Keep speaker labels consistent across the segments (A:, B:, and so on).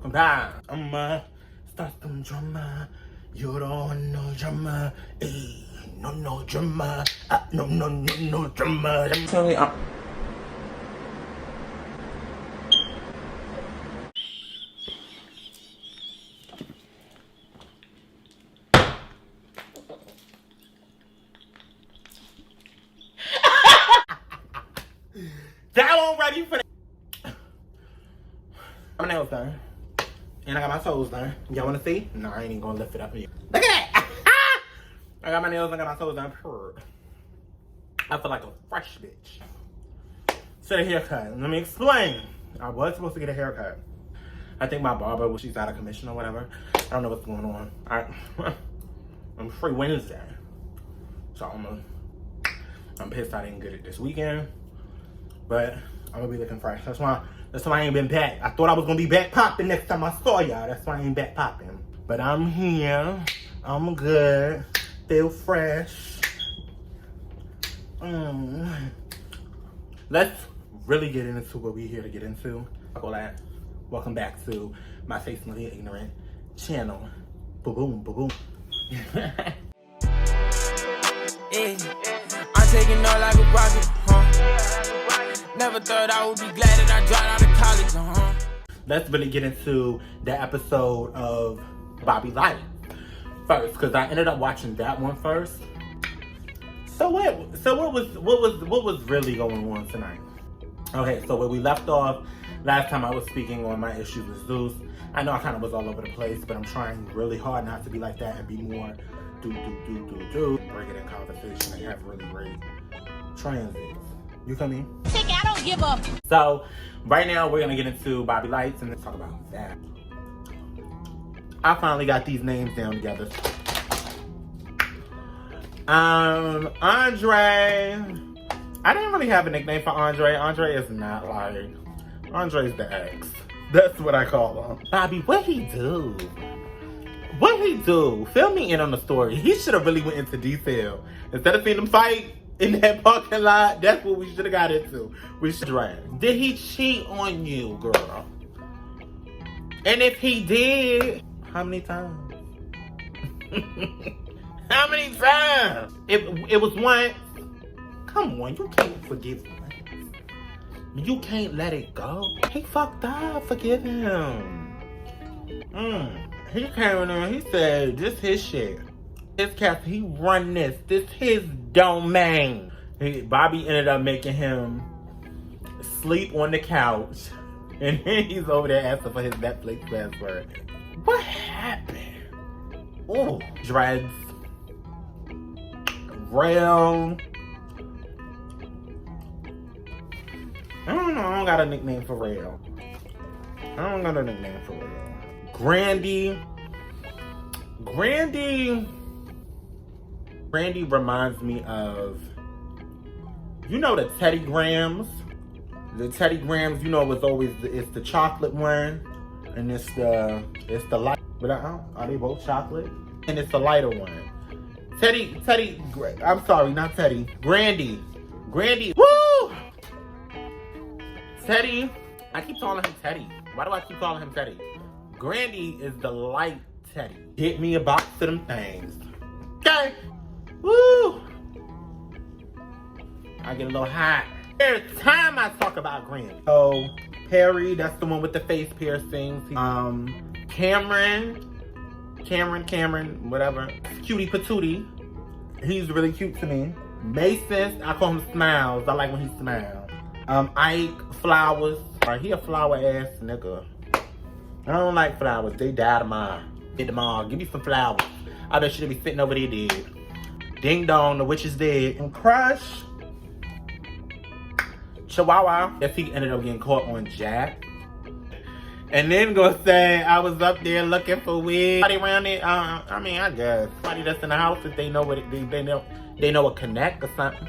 A: welcome back. I'ma start some drama. You don't want no drama. No drama. No drama. Sorry, that one ready for that. My nails done. And I got my toes done. Y'all wanna see? No, I ain't even gonna lift it up for you. Look at that! I got my nails, I got my toes done. Purr. I feel like a fresh bitch. So the haircut. Let me explain. I was supposed to get a haircut. I think my barber, she's out of commission or whatever. I don't know what's going on. I'm free Wednesday. So I'm pissed I didn't get it this weekend. But I'm gonna be looking fresh. That's why I ain't been back. I thought I was gonna be back popping next time I saw y'all. That's why I ain't back popping. But I'm here. I'm good. Feel fresh. Let's really get into what we're here to get into. All that. Welcome back to my Tastefully Ignorant channel. Boom, boom, boom.
B: Yeah. I'm taking off like a rocket, Never thought I would be glad that I dropped out of college,
A: Let's really get into the episode of Bobby Light first, because I ended up watching that one first. So what was really going on tonight? Okay, so where we left off last time I was speaking on my issues with Zeus. I know I kind of was all over the place, but I'm trying really hard not to be like that and be more bring it in conversation and have really great transits. You feel me?
C: I don't give up.
A: So right now we're gonna get into Bobby Lights and let's talk about that. I finally got these names down together. Andre. I didn't really have a nickname for Andre. Andre is not like Andre's the ex. That's what I call him. Bobby, what he do? What he do? Fill me in on the story. He should have really went into detail. Instead of seeing them fight in that parking lot, that's what we should have got into. We should drag. Did he cheat on you, girl? And if he did, how many times? How many times? It was once. Come on, you can't forgive once. You can't let it go. He fucked up. Forgive him. He came in and he said, this his shit. His cat, he run this. This his domain. Bobby ended up making him sleep on the couch. And then he's over there asking for his Netflix password. What happened? Oh, dreads. Rail. I don't know. I don't got a nickname for Rail. I don't got a nickname for Rail. Grandy reminds me of, you know, the Teddy Grahams. The Teddy Grahams, you know, it's the chocolate one, and it's the light. But are they both chocolate? And it's the lighter one. I'm sorry, not Teddy. Grandy. Woo! Teddy. I keep calling him Teddy. Why do I keep calling him Teddy? Grandy is the light Teddy. Get me a box of them things. Okay. Woo! I get a little hot. Every time I talk about Grandy. So, Perry, that's the one with the face piercings. Cameron, whatever. Cutie Patootie. He's really cute to me. Mason, I call him Smiles. I like when he smiles. Ike, Flowers. He a flower ass nigga. I don't like flowers. They die tomorrow. Get them all. Give me some flowers. I bet you they be sitting over there dead. Ding dong, the witch is dead. And Crush. Chihuahua. Guess he ended up getting caught on Jack. And then gonna say I was up there looking for weed. Somebody around it. I mean, I guess somebody that's in the house, if they know what they know a connect or something.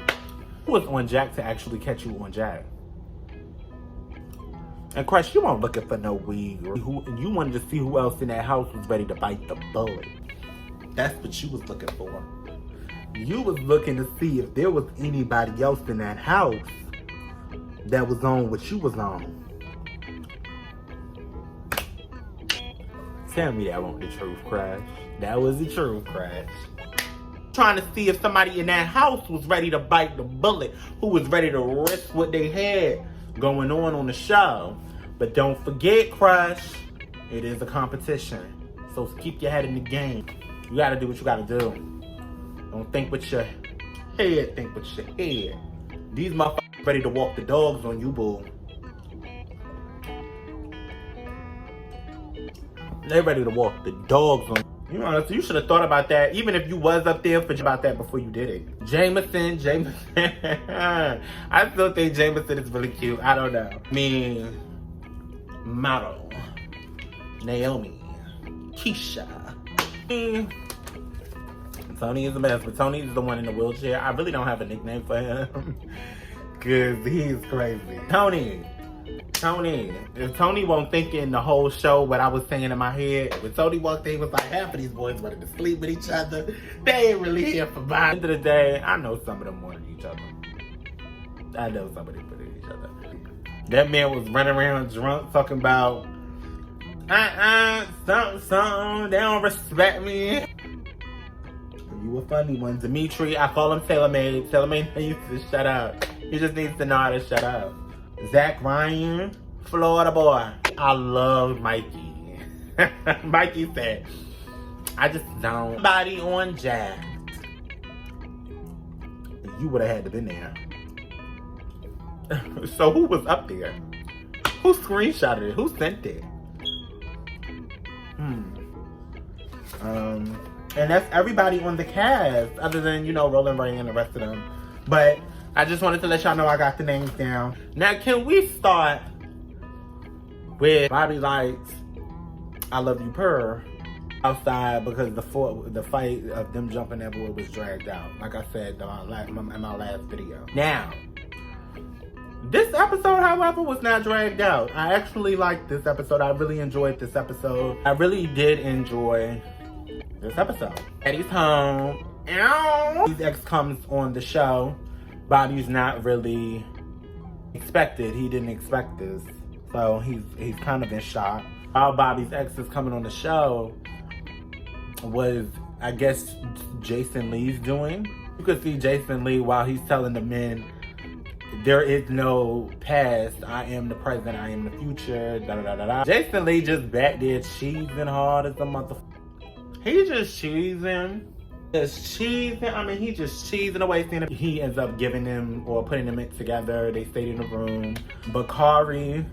A: Who was on Jack to actually catch you on Jack? And Crush, you weren't looking for no weed. You wanted to see who else in that house was ready to bite the bullet. That's what you was looking for. You was looking to see if there was anybody else in that house that was on what you was on. Tell me that wasn't the truth, Crash. That was the truth, Crash. Trying to see if somebody in that house was ready to bite the bullet, who was ready to risk what they had going on the show. But don't forget, Crash, it is a competition. So keep your head in the game. You gotta do what you gotta do. Don't think with your head, think with your head. These motherfuckers ready to walk the dogs on you, boo. They ready to walk the dogs on you. You know, so you should have thought about that, even if you was up there, about that before you did it. Jameson. I still think Jameson is really cute. I don't know. Me, model, Naomi, Keisha. Tony is a mess, but Tony is the one in the wheelchair. I really don't have a nickname for him because he's crazy. Tony. If Tony won't think in the whole show what I was saying in my head, when Tony walked in, he was like, half of these boys wanted to sleep with each other. They ain't really here for mine. At the end of the day, I know some of them wanted each other. I know some of them wanted each other. That man was running around drunk talking about, something, they don't respect me. You a funny one. Dimitri, I call him TaylorMade. TaylorMade needs to shut up. He just needs to know how to shut up. Zach Ryan, Florida boy. I love Mikey. Mikey said, I just don't. Body on Jack. You would have had to been there. So who was up there? Who screenshotted it? Who sent it? And that's everybody on the cast, other than, you know, Roland Ray and the rest of them. But I just wanted to let y'all know I got the names down. Now, can we start with Bobby Lights, I Love You Purr, outside because the fight of them jumping that boy was dragged out. Like I said in my last video. Now, this episode, however, was not dragged out. I actually liked this episode. I really enjoyed this episode. I really did enjoy this episode. Eddie's home. His ex comes on the show. Bobby's not really expected. He didn't expect this. So he's kind of in shock. While Bobby's ex is coming on the show was, I guess, Jason Lee's doing. You could see Jason Lee while he's telling the men, there is no past. I am the present. I am the future. Da da da da. Jason Lee just back there cheesing hard as a motherfucker. He just cheesing. He just cheesing away. He ends up giving them or putting them together. They stayed in the room. Bakari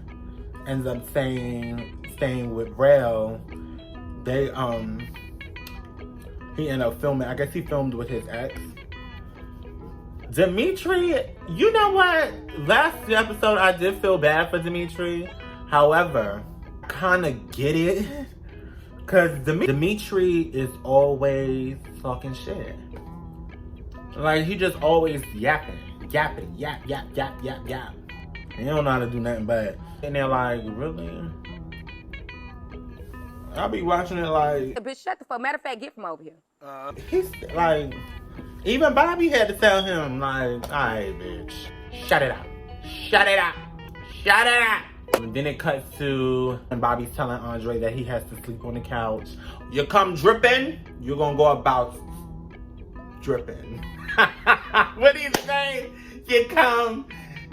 A: ends up staying with Rel. They he ended up filming. I guess he filmed with his ex. Dimitri, you know what? Last episode I did feel bad for Dimitri. However, I kind of get it. Because Dimitri is always talking shit. Like, he just always yapping. Yap. He don't know how to do nothing but. And they're like, really? I'll be watching it like...
C: Bitch, shut the fuck. Matter of fact, get from over here.
A: He's like... Even Bobby had to tell him, like, alright, bitch. Shut it up. And then it cuts to and Bobby's telling Andre that he has to sleep on the couch. You come dripping, you're gonna go about dripping. What do you say? You come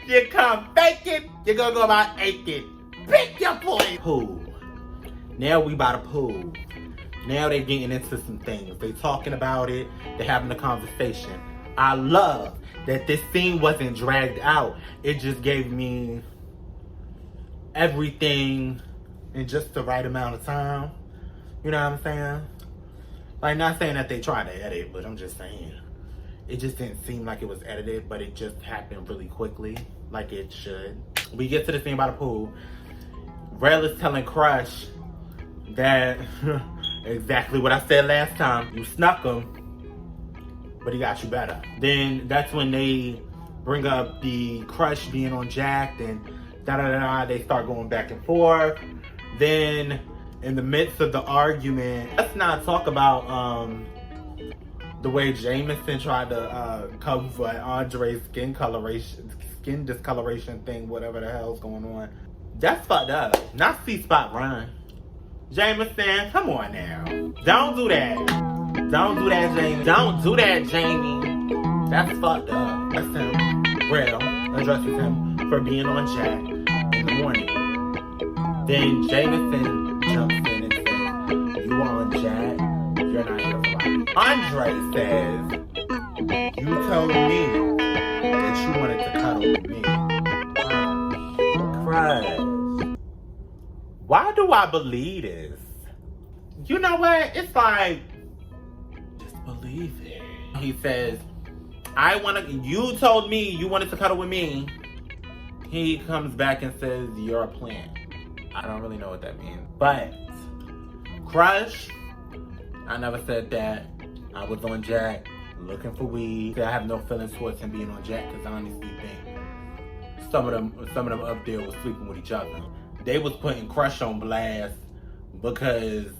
A: faking, you're gonna go about aching. Pick your point. POOh. Now we about to POOh. Now they getting into some things. They talking about it. They having a conversation. I love that this scene wasn't dragged out. It just gave me everything in just the right amount of time. You know what I'm saying? Like, not saying that they tried to edit, but I'm just saying. It just didn't seem like it was edited, but it just happened really quickly, like it should. We get to the scene by the pool. Rel is telling Crush that exactly what I said last time. You snuck him, but he got you better. Then that's when they bring up the Crush being on Jack and they start going back and forth. Then in the midst of the argument, let's not talk about the way Jameson tried to cover Andre's skin discoloration thing, whatever the hell's going on. That's fucked up. Not C-Spot Ryan. Jameson, come on now. Don't do that. Don't do that, Jamie. Don't do that, Jamie. That's fucked up. That's him. Real addresses him for being on Jack in the morning. Then Jameson jumps in and says, you are on Jack? You're not here for life. Andre says, you told me that you wanted to cuddle with me. Crush. Why do I believe this? You know what? It's like, just believe it. He says, you told me you wanted to cuddle with me. He comes back and says, you're a plant. I don't really know what that means. But, crush, I never said that. I was on Jack looking for weed. I have no feelings towards him being on Jack because I honestly think some of them up there was sleeping with each other. They was putting Crush on blast because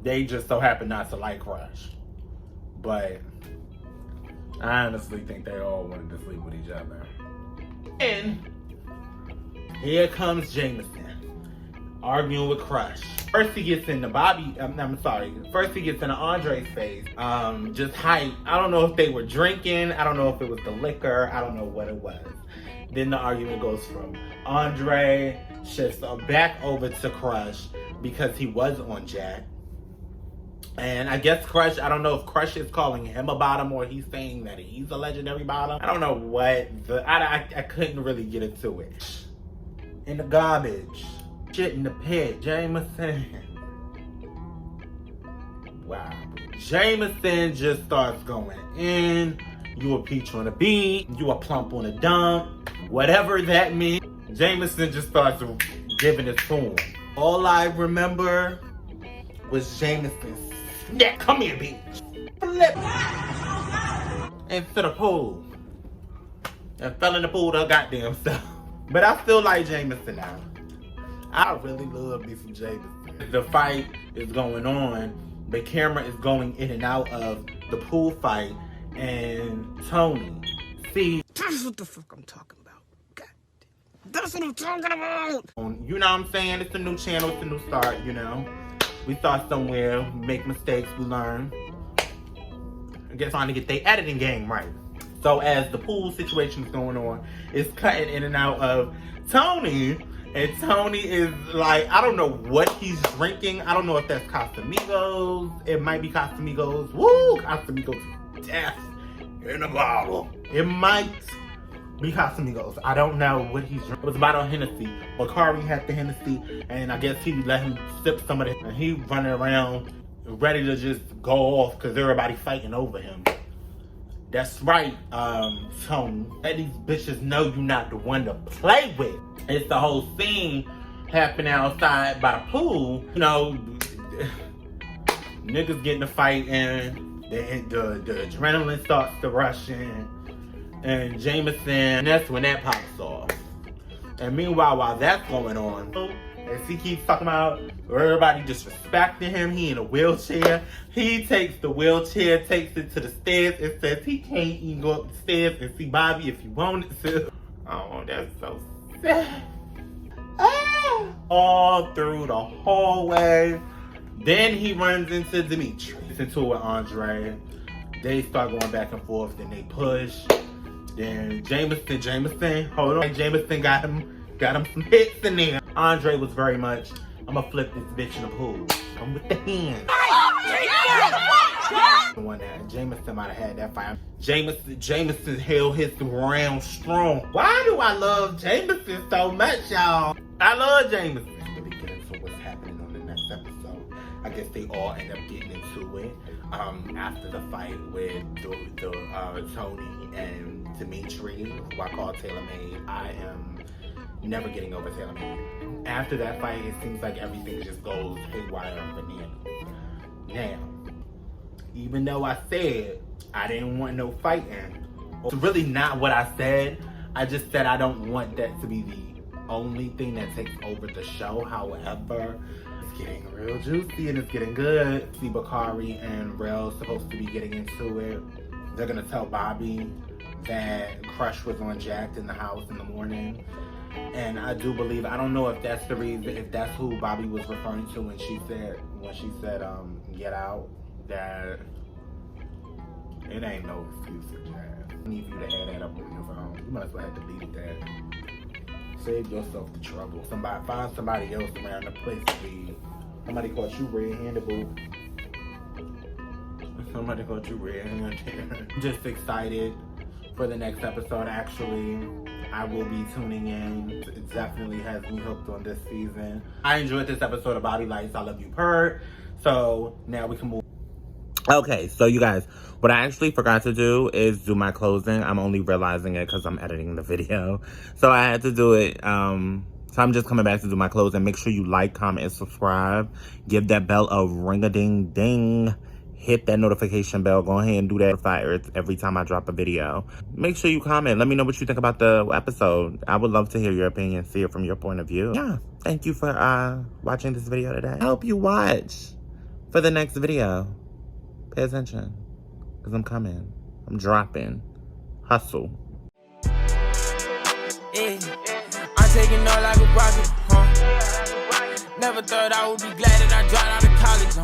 A: they just so happened not to like Crush. But I honestly think they all wanted to sleep with each other. And here comes Jameson arguing with Crush. First he gets into First he gets into Andre's face. Just hype. I don't know if they were drinking. I don't know if it was the liquor. I don't know what it was. Then the argument goes from Andre shifts back over to Crush because he was on Jack. And I guess Crush, I don't know if Crush is calling him a bottom or he's saying that he's a legendary bottom. I don't know what I couldn't really get into it. In the garbage. Shit in the pit. Jameson. Wow. Jameson just starts going in. You a peach on a beat. You a plump on a dump. Whatever that means. Jameson just starts giving it to him. All I remember was Jameson. Yeah, come here, bitch. Flip. Into the pool. And fell in the pool the goddamn self. But I still like Jameson now. I really love me some Jameson. The fight is going on. The camera is going in and out of the pool fight. And Tony, see.
B: That's what the fuck I'm talking about. God, that's what I'm talking about.
A: You know what I'm saying? It's a new channel. It's a new start, you know. We start somewhere, make mistakes, we learn. I guess trying to get their editing game right. So as the pool situation is going on, it's cutting in and out of Tony. And Tony is like, I don't know what he's drinking. I don't know if that's Casamigos. It might be Casamigos. Woo! Casamigos death in a bottle. It might be Casamigos. I don't know what he's drinking. It was a bottle of Hennessy. Bakari had the Hennessy, and I guess he let him sip some of it. And he running around ready to just go off because everybody fighting over him. That's right, Tony. Let these bitches know you're not the one to play with. It's the whole scene happening outside by the pool. You know, niggas getting a fight and the adrenaline starts to rush in. And Jameson, that's when that pops off. And meanwhile, while that's going on, as he keeps talking about everybody disrespecting him, he in a wheelchair. He takes the wheelchair, takes it to the stairs, and says he can't even go up the stairs and see Bobby if he wanted to. Oh, that's so sad. All through the hallway. Then he runs into Dimitri. It's into with Andre. They start going back and forth, then they push. Then Jameson, hold on. Jameson got him some hits in there. Andre was very much, I'm gonna flip this bitch in the pool. I'm with the hands. The one that Jameson might have had that fight. Jameson held his round strong. Why do I love Jameson so much, y'all? I love Jameson. Really get into what's happening on the next episode. I guess they all end up getting into it. After the fight with Tony and Dimitri, who I call TaylorMade. I am never getting over TaylorMade. After that fight, it seems like everything just goes haywire and bananas. Now, even though I said I didn't want no fighting, it's really not what I said. I just said I don't want that to be the only thing that takes over the show. However, it's getting real juicy and it's getting good. See, Bakari and Rel's supposed to be getting into it. They're gonna tell Bobby that Crush was on Jacked in the house in the morning. And I do believe, I don't know if that's the reason, if that's who Bobby was referring to when she said, get out, that it ain't no excuse for that. I need you to add that up on your phone. You might as well have deleted that. Save yourself the trouble. Find somebody else around the place to be. Somebody caught you red-handed, boo. Somebody caught you red-handed. I'm just excited for the next episode, actually. I will be tuning in. It definitely has me hooked on this season. I enjoyed this episode of Bobby Lights, I Love You, Purr. So now we can move. Okay, so you guys, what I actually forgot to do is do my closing. I'm only realizing it because I'm editing the video. So I had to do it. So I'm just coming back to do my closing. Make sure you like, comment, and subscribe. Give that bell a ring-a-ding-ding. Hit that notification bell. Go ahead and do that fire every time I drop a video. Make sure you comment. Let me know what you think about the episode. I would love to hear your opinion, see it from your point of view. Yeah, thank you for watching this video today. I hope you watch for the next video. Pay attention, because I'm coming. I'm dropping. Hustle.
B: Yeah. I'm taking off like a rocket, Never thought I would be glad that I dropped out of college,